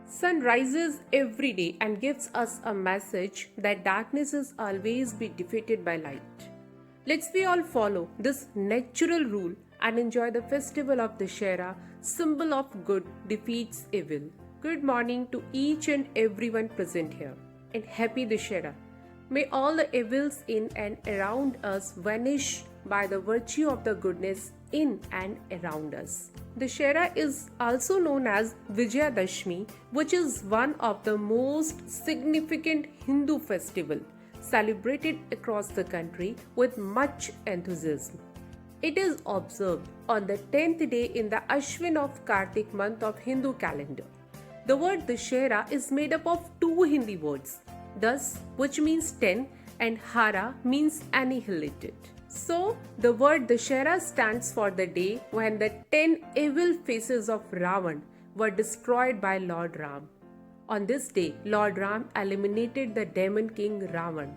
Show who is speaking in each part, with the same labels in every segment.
Speaker 1: Sun rises every day and gives us a message that darkness is always be defeated by light. Let's we all follow this natural rule and enjoy the festival of Dussehra, symbol of good defeats evil. Good morning to each and everyone present here, and happy Dussehra. May all the evils in and around us vanish by the virtue of the goodness in and around us. Dussehra is also known as Vijayadashmi, which is one of the most significant Hindu festival celebrated across the country with much enthusiasm. It is observed on the 10th day in the Ashwin of Kartik month of Hindu calendar. The word Dussehra is made up of two Hindi words, Das, which means 10, and Hara means annihilated. So, the word Dussehra stands for the day when the 10 evil faces of Ravan were destroyed by Lord Ram. On this day, Lord Ram eliminated the demon king Ravan.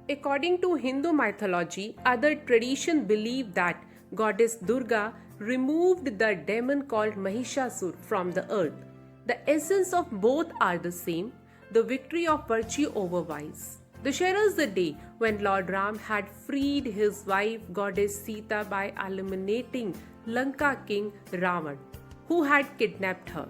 Speaker 1: According to Hindu mythology, other traditions believe that goddess Durga removed the demon called Mahishasur from the earth. The essence of both are the same, the victory of virtue over vice. Dussehra is the day when Lord Ram had freed his wife goddess Sita by eliminating Lanka king Ravan, who had kidnapped her.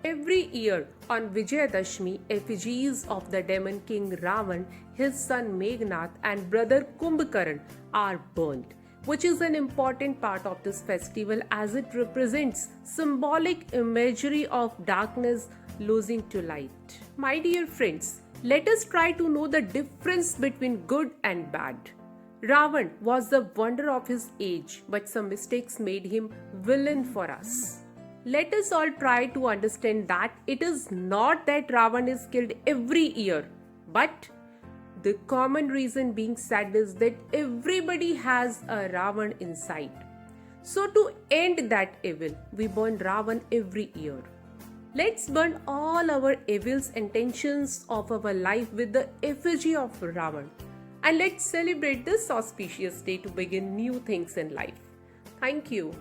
Speaker 1: Every year on Vijayadashmi, effigies of the demon king Ravan, his son Meghnath and brother Kumbhakaran are burned, which is an important part of this festival as it represents symbolic imagery of darkness losing to light. My dear friends, let us try to know the difference between good and bad. Ravan was the wonder of his age, but some mistakes made him villain for us. Let us all try to understand that it is not that Ravan is killed every year, but the common reason being said is that everybody has a Ravan inside. So to end that evil, we burn Ravan every year. Let's burn all our evils and tensions of our life with the effigy of Ravan. And let's celebrate this auspicious day to begin new things in life. Thank you.